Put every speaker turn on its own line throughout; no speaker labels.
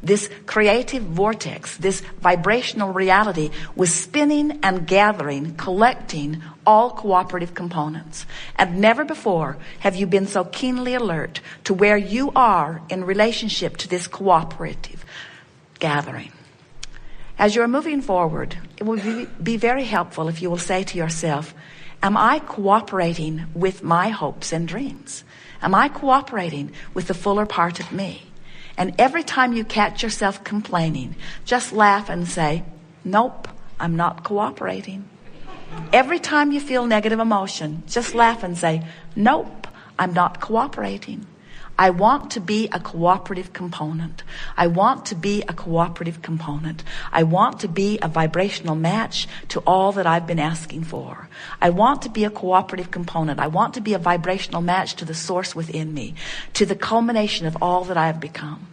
This creative vortex, this vibrational reality was spinning and gathering, collecting all cooperative components. And never before have you been so keenly alert to where you are in relationship to this cooperative gathering. As you're moving forward, it will be very helpful if you will say to yourself, am I cooperating with my hopes and dreams? Am I cooperating with the fuller part of me? And every time you catch yourself complaining, just laugh and say, nope, I'm not cooperating. Every time you feel negative emotion, just laugh and say, nope, I'm not cooperating. I want to be a cooperative component. I want to be a cooperative component. I want to be a vibrational match to all that I've been asking for. I want to be a cooperative component. I want to be a vibrational match to the source within me, to the culmination of all that I have become.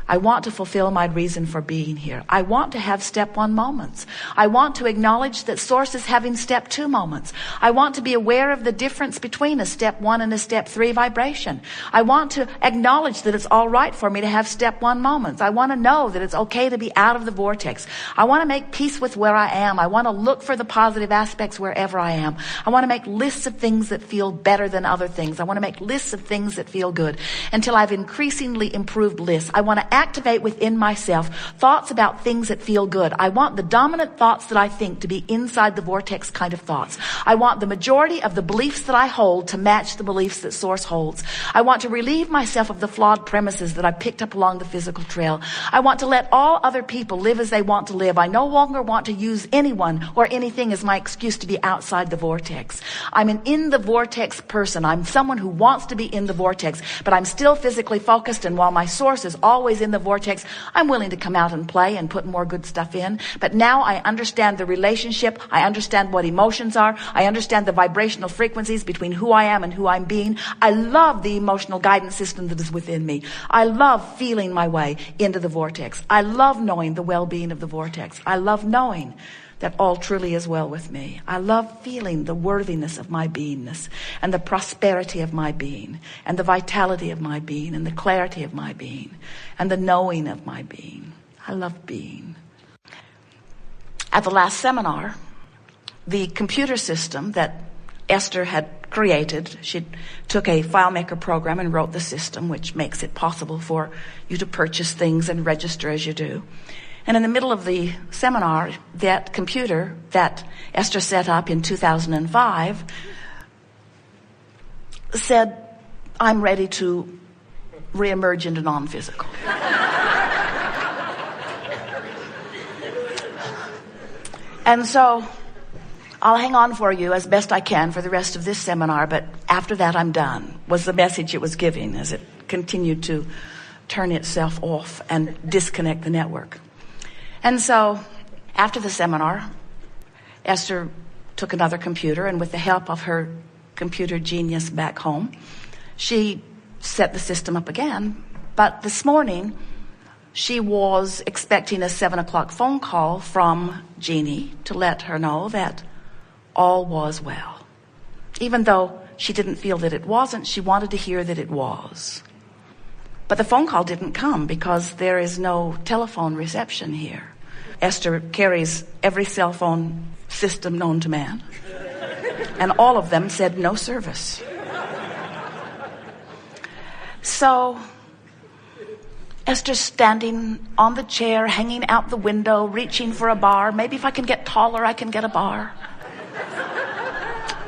I want to fulfill my reason for being here. I want to have step 1 moments. I want to acknowledge that source is having step 2 moments. I want to be aware of the difference between a step 1 and a step 3 vibration. I want to acknowledge that it's all right for me to have step 1 moments. I want to know that it's okay to be out of the vortex. I want to make peace with where I am. I want to look for the positive aspects wherever I am. I want to make lists of things that feel better than other things. I want to make lists of things that feel good until I've increasingly improved lists. I want to activate within myself thoughts about things that feel good. I want the dominant thoughts that I think to be inside the vortex kind of thoughts. I want the majority of the beliefs that I hold to match the beliefs that source holds. I want to relieve myself of the flawed premises that I picked up along the physical trail. I want to let all other people live as they want to live. I no longer want to use anyone or anything as my excuse to be outside the vortex. I'm an in the vortex person. I'm someone who wants to be in the vortex, but I'm still physically focused, and while my source is always in the vortex, I'm willing to come out and play and put more good stuff in. But now I understand the relationship. I understand what emotions are. I understand the vibrational frequencies between who I am and who I'm being. I love the emotional guidance system that is within me. I love feeling my way into the vortex. I love knowing the well-being of the vortex. I love knowing that all truly is well with me. I love feeling the worthiness of my beingness and the prosperity of my being and the vitality of my being and the clarity of my being and the knowing of my being. I love being. At the last seminar, the computer system that Esther had created, she took a FileMaker program and wrote the system, which makes it possible for you to purchase things and register as you do. And in the middle of the seminar, that computer that Esther set up in 2005 said, I'm ready to reemerge into non-physical. And so I'll hang on for you as best I can for the rest of this seminar, but after that I'm done, was the message it was giving as it continued to turn itself off and disconnect the network. And so after the seminar, Esther took another computer, and with the help of her computer genius back home, she set the system up again. But this morning, she was expecting a 7:00 phone call from Jeannie to let her know that all was well. Even though she didn't feel that it wasn't, she wanted to hear that it was. But the phone call didn't come because there is no telephone reception here. Esther carries every cell phone system known to man, and all of them said no service. So Esther's standing on the chair, hanging out the window, reaching for a bar. Maybe if I can get taller, I can get a bar.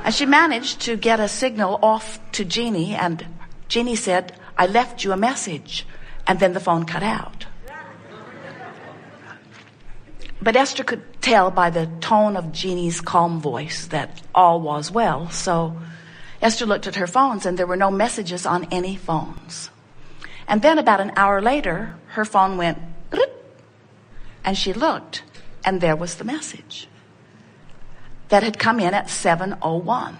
And she managed to get a signal off to Jeannie, and Jeannie said, I left you a message. And then the phone cut out. But Esther could tell by the tone of Jeannie's calm voice that all was well. So Esther looked at her phones, and there were no messages on any phones. And then about an hour later, her phone went, and she looked, and there was the message that had come in at 7:01.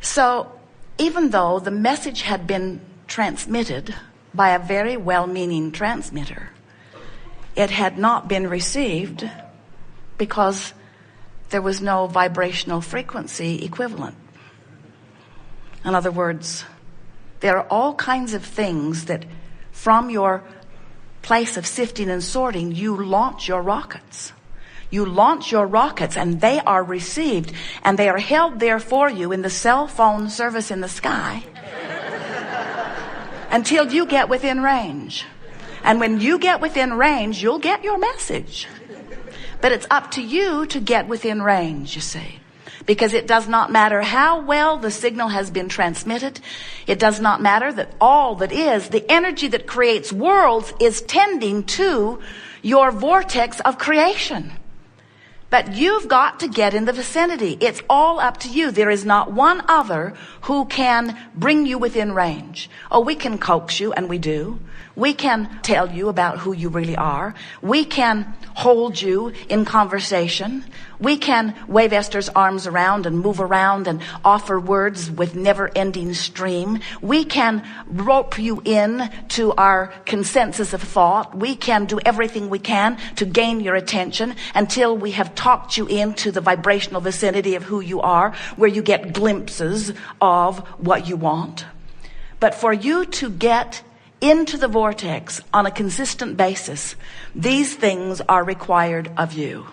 So even though the message had been transmitted by a very well-meaning transmitter, it had not been received because there was no vibrational frequency equivalent. In other words, there are all kinds of things that from your place of sifting and sorting, you launch your rockets. You launch your rockets, and they are received, and they are held there for you in the cell phone service in the sky until you get within range. And when you get within range, you'll get your message. But it's up to you to get within range, you see. Because it does not matter how well the signal has been transmitted. It does not matter that all that is, the energy that creates worlds, is tending to your vortex of creation. But you've got to get in the vicinity. It's all up to you. There is not one other who can bring you within range. Oh, we can coax you, and we do. We can tell you about who you really are. We can hold you in conversation. We can wave Esther's arms around and move around and offer words with never-ending stream. We can rope you in to our consensus of thought. We can do everything we can to gain your attention until we have talked you into the vibrational vicinity of who you are, where you get glimpses of what you want. But for you to get into the vortex on a consistent basis, these things are required of you.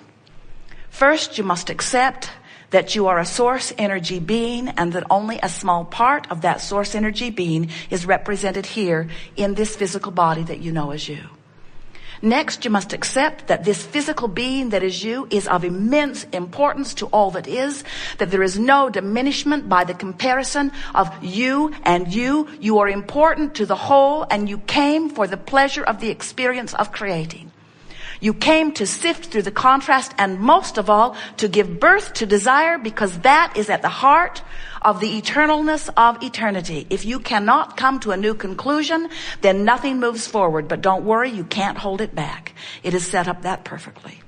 First, you must accept that you are a source energy being, and that only a small part of that source energy being is represented here in this physical body that you know as you. Next, you must accept that this physical being that is you is of immense importance to all that is, that there is no diminishment by the comparison of you and you. You are important to the whole, and you came for the pleasure of the experience of creating. You came to sift through the contrast, and most of all, to give birth to desire, because that is at the heart of the eternalness of eternity. If you cannot come to a new conclusion, then nothing moves forward. But don't worry, you can't hold it back. It is set up that perfectly.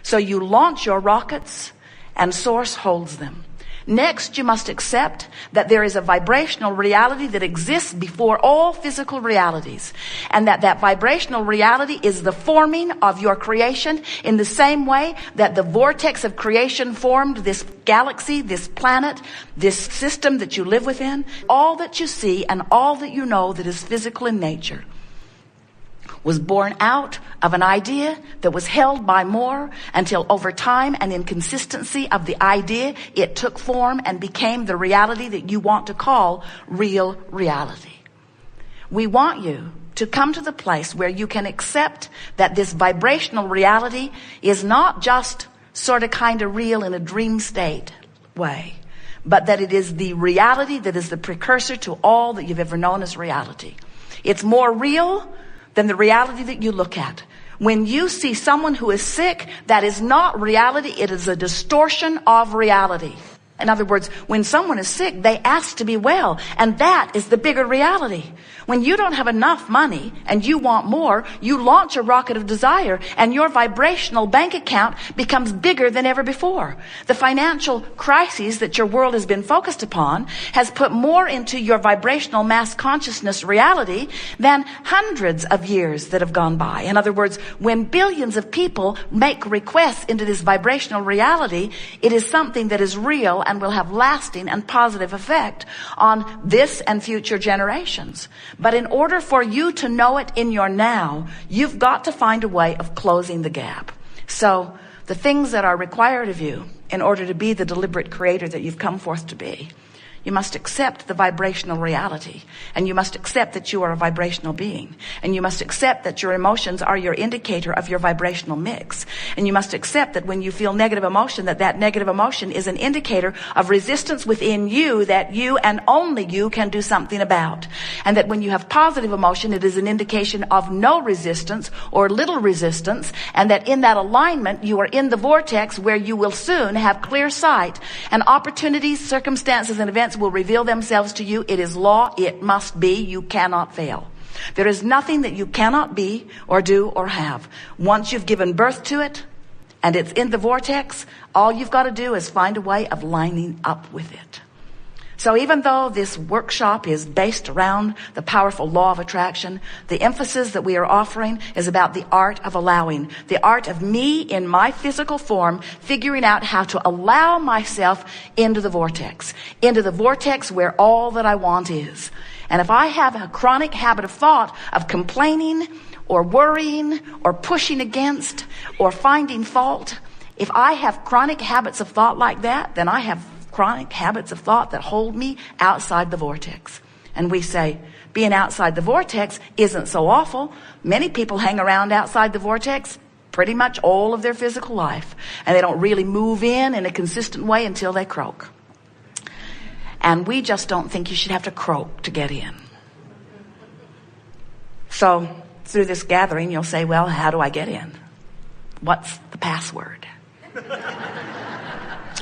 So you launch your rockets, and Source holds them. Next, you must accept that there is a vibrational reality that exists before all physical realities, and that vibrational reality is the forming of your creation in the same way that the vortex of creation formed this galaxy, this planet, this system that you live within. All that you see and all that you know that is physical in nature was born out of an idea that was held by more, until over time and in consistency of the idea, it took form and became the reality that you want to call real reality. We want you to come to the place where you can accept that this vibrational reality is not just sort of kind of real in a dream state way, but that it is the reality that is the precursor to all that you've ever known as reality. It's more real than the reality that you look at. When you see someone who is sick, that is not reality. It is a distortion of reality. In other words, when someone is sick, they ask to be well, and that is the bigger reality. When you don't have enough money and you want more, you launch a rocket of desire, and your vibrational bank account becomes bigger than ever before. The financial crisis that your world has been focused upon has put more into your vibrational mass consciousness reality than hundreds of years that have gone by. In other words, when billions of people make requests into this vibrational reality, it is something that is real and will have lasting and positive effect on this and future generations. But in order for you to know it in your now, you've got to find a way of closing the gap. So the things that are required of you in order to be the deliberate creator that you've come forth to be, you must accept the vibrational reality, and you must accept that you are a vibrational being, and you must accept that your emotions are your indicator of your vibrational mix, and you must accept that when you feel negative emotion, that negative emotion is an indicator of resistance within you that you and only you can do something about, and that when you have positive emotion, it is an indication of no resistance or little resistance, and that in that alignment you are in the vortex where you will soon have clear sight, and opportunities, circumstances, and events will reveal themselves to you. It is law. It must be. You cannot fail. There is nothing that you cannot be or do or have. Once you've given birth to it and it's in the vortex, all you've got to do is find a way of lining up with it. So even though this workshop is based around the powerful law of attraction, the emphasis that we are offering is about the art of allowing, the art of me in my physical form, figuring out how to allow myself into the vortex where all that I want is. And if I have a chronic habit of thought of complaining or worrying or pushing against or finding fault, if I have chronic habits of thought like that, then I have chronic habits of thought that hold me outside the vortex. And we say, being outside the vortex isn't so awful. Many people hang around outside the vortex pretty much all of their physical life. And they don't really move in a consistent way until they croak. And we just don't think you should have to croak to get in. So through this gathering, you'll say, well, how do I get in? What's the password?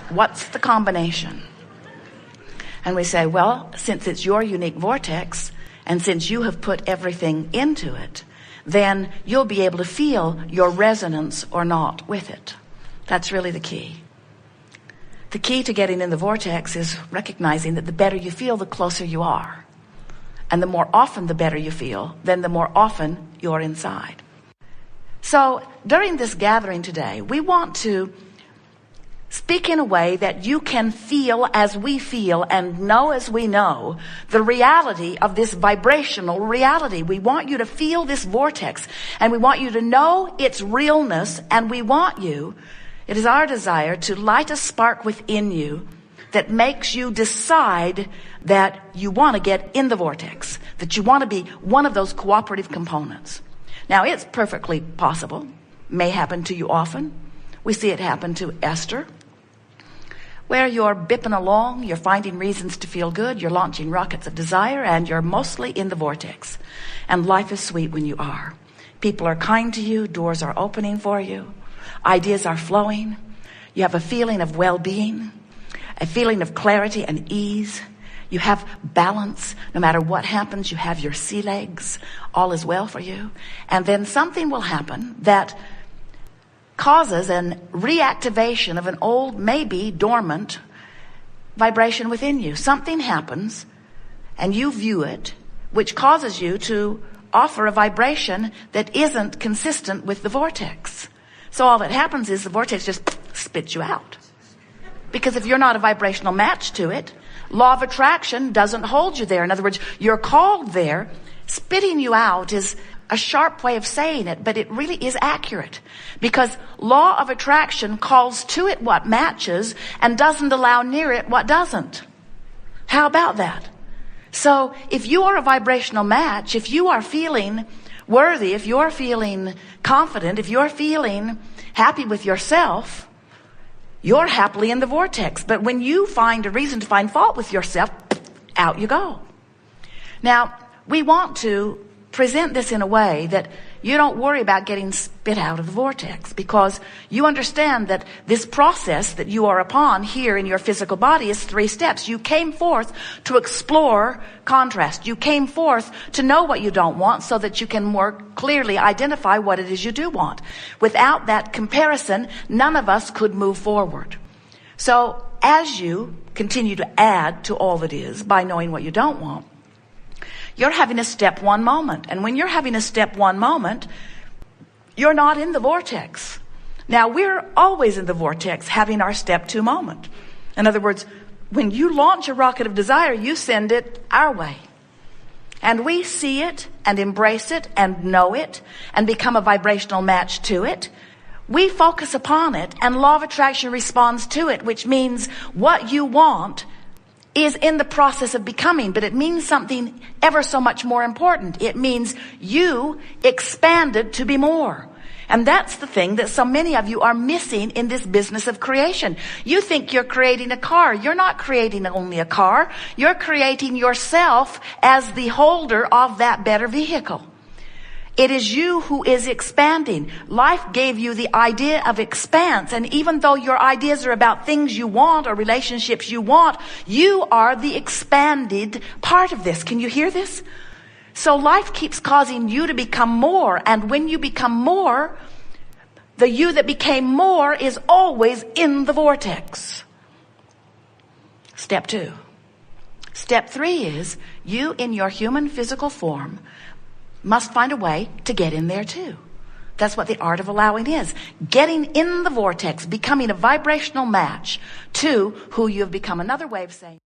What's the combination? And we say, well, since it's your unique vortex, and since you have put everything into it, then you'll be able to feel your resonance or not with it. That's really the key. The key to getting in the vortex is recognizing that the better you feel, the closer you are. And the more often the better you feel, then the more often you're inside. So during this gathering today, we want to speak in a way that you can feel as we feel and know as we know the reality of this vibrational reality. We want you to feel this vortex, and we want you to know its realness, and we want you, it is our desire to light a spark within you that makes you decide that you want to get in the vortex, that you want to be one of those cooperative components. Now, it's perfectly possible, may happen to you often. We see it happen to Esther, where you're bipping along, you're finding reasons to feel good, you're launching rockets of desire, and you're mostly in the vortex. And life is sweet when you are. People are kind to you, doors are opening for you, ideas are flowing, you have a feeling of well-being, a feeling of clarity and ease. You have balance. No matter what happens, you have your sea legs. All is well for you. And then something will happen that causes an reactivation of an old, maybe dormant vibration within you. Something happens and you view it, which causes you to offer a vibration that isn't consistent with the vortex. So all that happens is the vortex just spits you out. Because if you're not a vibrational match to it, law of attraction doesn't hold you there. In other words, you're called there. Spitting you out is a sharp way of saying it, but it really is accurate. Because law of attraction calls to it what matches and doesn't allow near it what doesn't. How about that? So if you are a vibrational match, if you are feeling worthy, if you're feeling confident, if you're feeling happy with yourself, you're happily in the vortex. But when you find a reason to find fault with yourself, out you go. Now, we want to present this in a way that you don't worry about getting spit out of the vortex, because you understand that this process that you are upon here in your physical body is 3 steps. You came forth to explore contrast. You came forth to know what you don't want so that you can more clearly identify what it is you do want. Without that comparison, none of us could move forward. So as you continue to add to all that is by knowing what you don't want, you're having a step 1 moment. And when you're having a step 1 moment, you're not in the vortex. Now, we're always in the vortex having our step 2 moment. In other words, when you launch a rocket of desire, you send it our way. And we see it and embrace it and know it and become a vibrational match to it. We focus upon it, and law of attraction responds to it, which means what you want is in the process of becoming, but it means something ever so much more important. It means you expanded to be more. And that's the thing that so many of you are missing in this business of creation. You think you're creating a car. You're not creating only a car. You're creating yourself as the holder of that better vehicle. It is you who is expanding. Life gave you the idea of expanse. And even though your ideas are about things you want or relationships you want, you are the expanded part of this. Can you hear this? So life keeps causing you to become more. And when you become more, the you that became more is always in the vortex. Step 2. Step 3 is you in your human physical form must find a way to get in there too. That's what the art of allowing is. Getting in the vortex, becoming a vibrational match to who you have become. Another way of saying